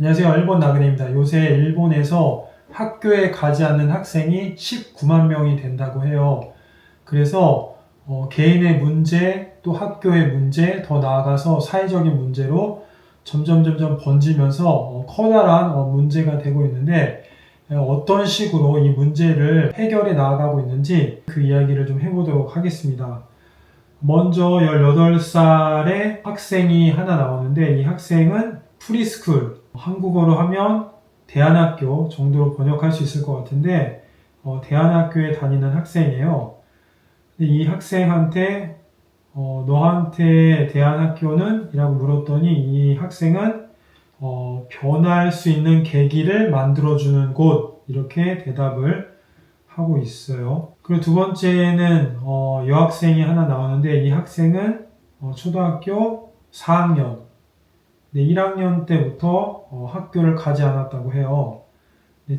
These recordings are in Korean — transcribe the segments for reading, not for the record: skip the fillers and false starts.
안녕하세요. 일본 나그네입니다. 요새 일본에서 학교에 가지 않는 학생이 19만 명이 된다고 해요. 그래서 개인의 문제, 또 학교의 문제, 더 나아가서 사회적인 문제로 점점 번지면서 커다란 문제가 되고 있는데 어떤 식으로 이 문제를 해결해 나아가고 있는지 그 이야기를 좀 해보도록 하겠습니다. 먼저 18살의 학생이 하나 나오는데 이 학생은 프리스쿨, 한국어로 하면 대안학교 정도로 번역할 수 있을 것 같은데 대안학교에 다니는 학생이에요. 이 학생한테 너한테 대안학교는? 이라고 물었더니 이 학생은 변할 수 있는 계기를 만들어주는 곳 이렇게 대답을 하고 있어요. 그리고 두 번째는 여학생이 하나 나오는데 이 학생은 초등학교 4학년, 1학년 때부터 학교를 가지 않았다고 해요.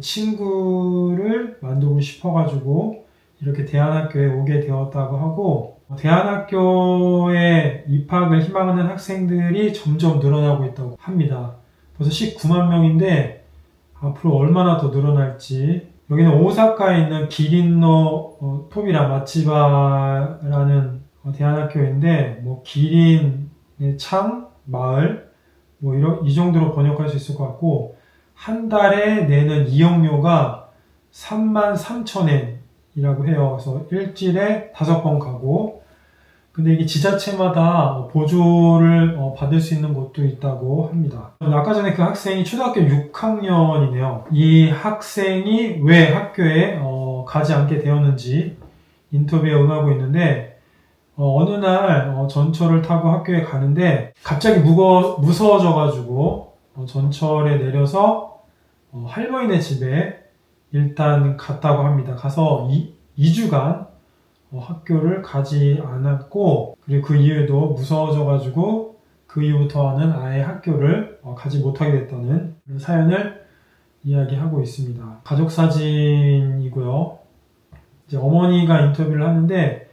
친구를 만들고 싶어가지고 이렇게 대안학교에 오게 되었다고 하고 대안학교에 입학을 희망하는 학생들이 점점 늘어나고 있다고 합니다. 벌써 19만 명인데 앞으로 얼마나 더 늘어날지. 여기는 오사카에 있는 기린노 토비라 마치바라는 대안학교인데 기린의 창, 마을 이 정도로 번역할 수 있을 것 같고 한 달에 내는 이용료가 33,000엔이라고 해요. 그래서 일주일에 5번 가고 근데 이게 지자체마다 보조를 받을 수 있는 곳도 있다고 합니다. 아까 전에 그 학생이 초등학교 6학년이네요. 이 학생이 왜 학교에 가지 않게 되었는지 인터뷰에 응하고 있는데 어느 날 전철을 타고 학교에 가는데 갑자기 무서워져가지고 전철에 내려서 할머니네 집에 일단 갔다고 합니다. 가서 2주간 학교를 가지 않았고 그리고 그 이후에도 무서워져가지고 그 이후부터는 아예 학교를 가지 못하게 됐다는 사연을 이야기하고 있습니다. 가족 사진이고요. 이제 어머니가 인터뷰를 하는데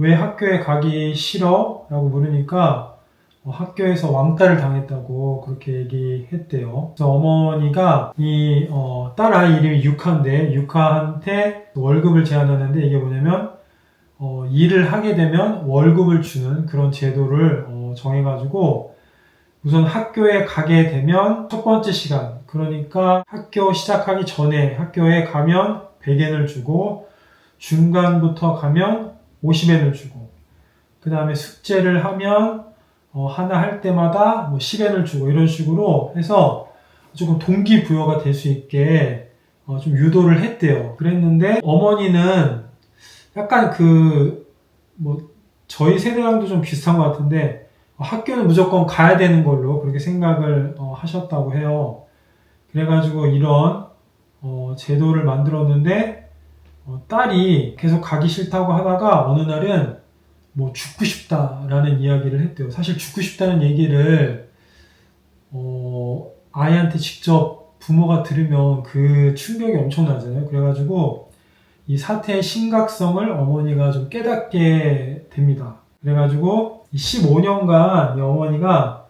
왜 학교에 가기 싫어? 라고 물으니까 학교에서 왕따를 당했다고 그렇게 얘기했대요. 그래서 어머니가 이 딸 아이 이름이 유카인데 유카한테 월급을 제안하는데 이게 뭐냐면 일을 하게 되면 월급을 주는 그런 제도를 정해가지고 우선 학교에 가게 되면 첫 번째 시간 그러니까 학교 시작하기 전에 학교에 가면 100엔을 주고 중간부터 가면 50엔을 주고 그 다음에 숙제를 하면 하나 할 때마다 10엔을 주고 이런 식으로 해서 조금 동기부여가 될 수 있게 좀 유도를 했대요. 그랬는데 어머니는 약간 저희 세대랑도 좀 비슷한 것 같은데 학교는 무조건 가야 되는 걸로 그렇게 생각을 하셨다고 해요. 그래가지고 이런 제도를 만들었는데 딸이 계속 가기 싫다고 하다가 어느 날은 죽고 싶다라는 이야기를 했대요. 사실 죽고 싶다는 얘기를 아이한테 직접 부모가 들으면 그 충격이 엄청나잖아요. 그래가지고 이 사태의 심각성을 어머니가 좀 깨닫게 됩니다. 그래가지고 15년간 이 어머니가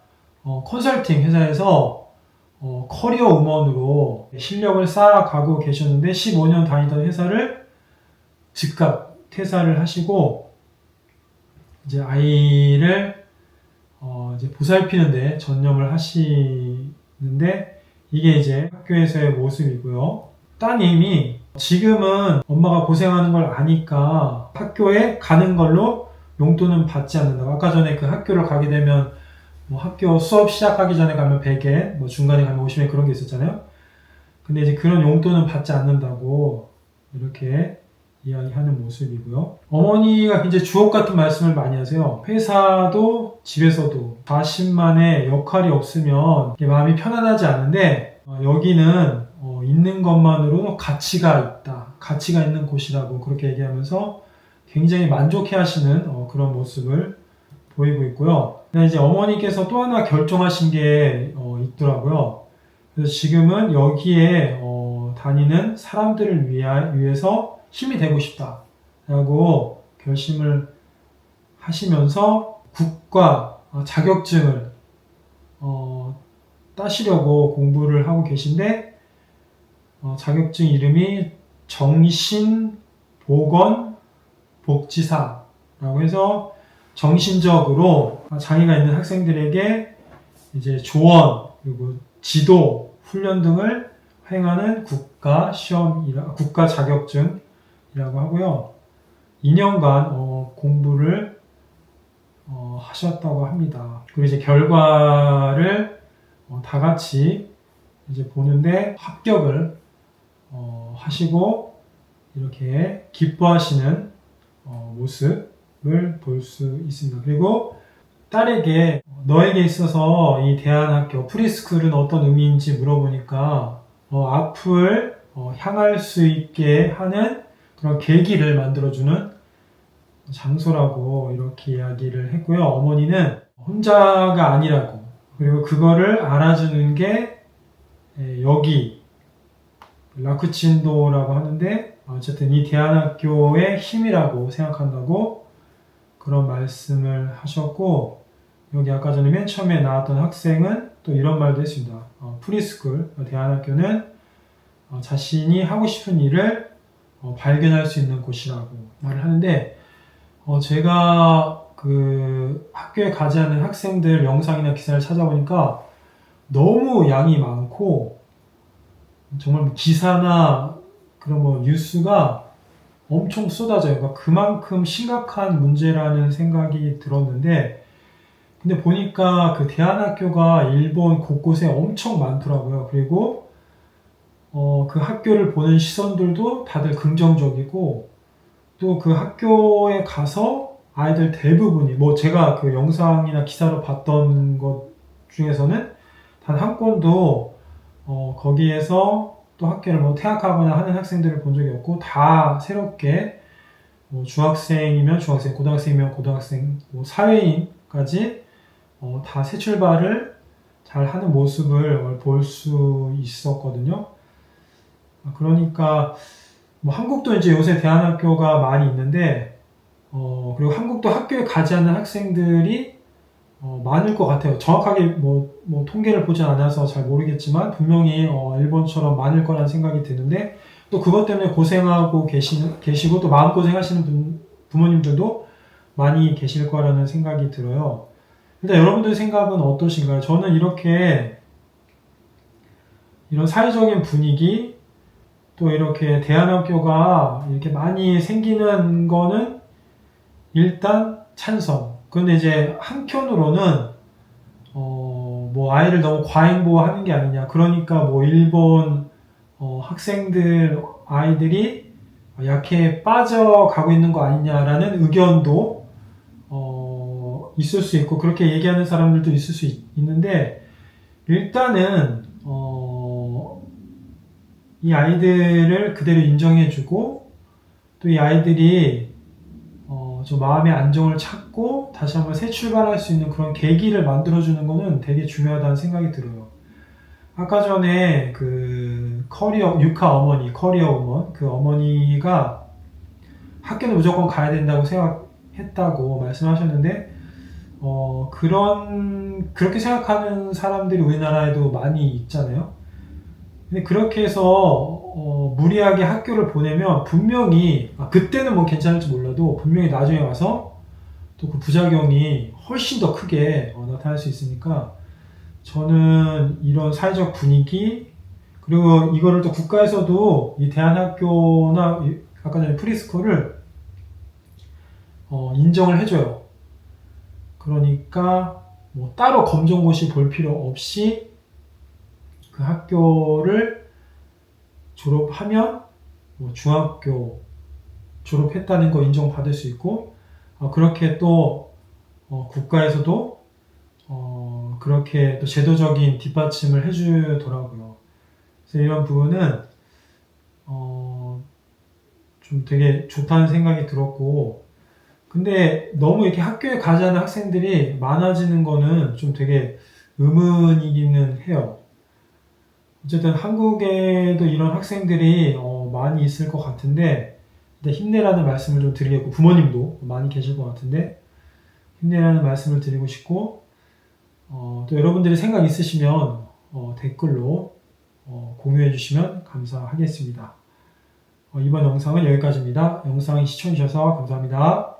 컨설팅 회사에서 커리어 우먼으로 실력을 쌓아가고 계셨는데 15년 다니던 회사를 즉각 퇴사를 하시고 이제 아이를 이제 보살피는데 전념을 하시는데 이게 이제 학교에서의 모습이고요. 따님이 지금은 엄마가 고생하는 걸 아니까 학교에 가는 걸로 용돈은 받지 않는다고. 아까 전에 그 학교를 가게 되면 학교 수업 시작하기 전에 가면 100엔, 중간에 가면 50엔 그런 게 있었잖아요. 근데 이제 그런 용돈은 받지 않는다고 이렇게 이야기하는 모습이고요. 어머니가 굉장히 주옥 같은 말씀을 많이 하세요. 회사도 집에서도 자신만의 역할이 없으면 마음이 편안하지 않은데 여기는 있는 것만으로 가치가 있다. 가치가 있는 곳이라고 그렇게 얘기하면서 굉장히 만족해 하시는 그런 모습을 보이고 있고요. 이제 어머니께서 또 하나 결정하신 게 있더라고요. 그래서 지금은 여기에 다니는 사람들을 위해서 힘이 되고 싶다라고 결심을 하시면서 국가 자격증을 따시려고 공부를 하고 계신데 자격증 이름이 정신보건복지사라고 해서 정신적으로 장애가 있는 학생들에게 이제 조언 그리고 지도 훈련 등을 행하는 국가 자격증이라고 하고요. 2년간 공부를 하셨다고 합니다. 그리고 이제 결과를 다 같이 이제 보는데 합격을 하시고 이렇게 기뻐하시는 모습을 볼 수 있습니다. 그리고 딸에게 너에게 있어서 이 대안학교 프리스쿨은 어떤 의미인지 물어보니까 앞을 향할 수 있게 하는 그런 계기를 만들어주는 장소라고 이렇게 이야기를 했고요. 어머니는 혼자가 아니라고, 그리고 그거를 알아주는 게 여기 라쿠친도라고 하는데 어쨌든 이 대안학교의 힘이라고 생각한다고 그런 말씀을 하셨고, 여기 아까 전에 맨 처음에 나왔던 학생은 또 이런 말도 했습니다. 프리스쿨, 대안학교는 자신이 하고 싶은 일을 발견할 수 있는 곳이라고 말을 하는데, 제가 그 학교에 가지 않은 학생들 영상이나 기사를 찾아보니까 너무 양이 많고, 정말 기사나 그런 뉴스가 엄청 쏟아져요. 그러니까 그만큼 심각한 문제라는 생각이 들었는데, 근데 보니까 그 대안학교가 일본 곳곳에 엄청 많더라고요. 그리고 그 학교를 보는 시선들도 다들 긍정적이고, 또 그 학교에 가서 아이들 대부분이 제가 그 영상이나 기사로 봤던 것 중에서는 단 한 건도 거기에서 또 학교를 퇴학하거나 하는 학생들을 본 적이 없고, 다 새롭게 중학생이면 중학생, 고등학생이면 고등학생, 사회인까지 다 새 출발을 잘 하는 모습을 볼 수 있었거든요. 그러니까 한국도 이제 요새 대안학교가 많이 있는데, 그리고 한국도 학교에 가지 않는 학생들이 많을 것 같아요. 정확하게 통계를 보지 않아서 잘 모르겠지만 분명히 일본처럼 많을 거라는 생각이 드는데, 또 그것 때문에 고생하고 계시고 또 마음고생하시는 부모님들도 많이 계실 거라는 생각이 들어요. 일단 여러분들 생각은 어떠신가요? 저는 이런 사회적인 분위기, 또 이렇게 대안학교가 이렇게 많이 생기는 거는 일단 찬성. 근데 이제 한편으로는 아이를 너무 과잉보호하는 게 아니냐. 그러니까 일본 학생들 아이들이 약해 빠져가고 있는 거 아니냐라는 의견도 있을 수 있고, 그렇게 얘기하는 사람들도 있을 수 있는데, 일단은 이 아이들을 그대로 인정해주고, 또 이 아이들이 좀 마음의 안정을 찾고 다시 한번 새 출발할 수 있는 그런 계기를 만들어주는 거는 되게 중요하다는 생각이 들어요. 아까 전에 그 유카 어머니, 커리어 우먼, 그 어머니가 학교는 무조건 가야 된다고 생각했다고 말씀하셨는데, 그렇게 생각하는 사람들이 우리나라에도 많이 있잖아요. 근데 그렇게 해서 무리하게 학교를 보내면 분명히 그때는 괜찮을지 몰라도 분명히 나중에 와서 또 그 부작용이 훨씬 더 크게 나타날 수 있으니까, 저는 이런 사회적 분위기, 그리고 이거를 또 국가에서도 이 대안학교나 아까 전에 프리스쿨을 인정을 해줘요. 그러니까 따로 검정고시 볼 필요 없이 그 학교를 졸업하면 중학교 졸업했다는 거 인정받을 수 있고, 그렇게 또 국가에서도 그렇게 또 제도적인 뒷받침을 해주더라고요. 그래서 이런 부분은 좀 되게 좋다는 생각이 들었고, 근데 너무 이렇게 학교에 가지 않은 학생들이 많아지는 거는 좀 되게 의문이기는 해요. 어쨌든 한국에도 이런 학생들이 많이 있을 것 같은데, 힘내라는 말씀을 좀 드리겠고, 부모님도 많이 계실 것 같은데 힘내라는 말씀을 드리고 싶고, 또 여러분들이 생각 있으시면 댓글로 공유해 주시면 감사하겠습니다. 이번 영상은 여기까지입니다. 영상 시청해 주셔서 감사합니다.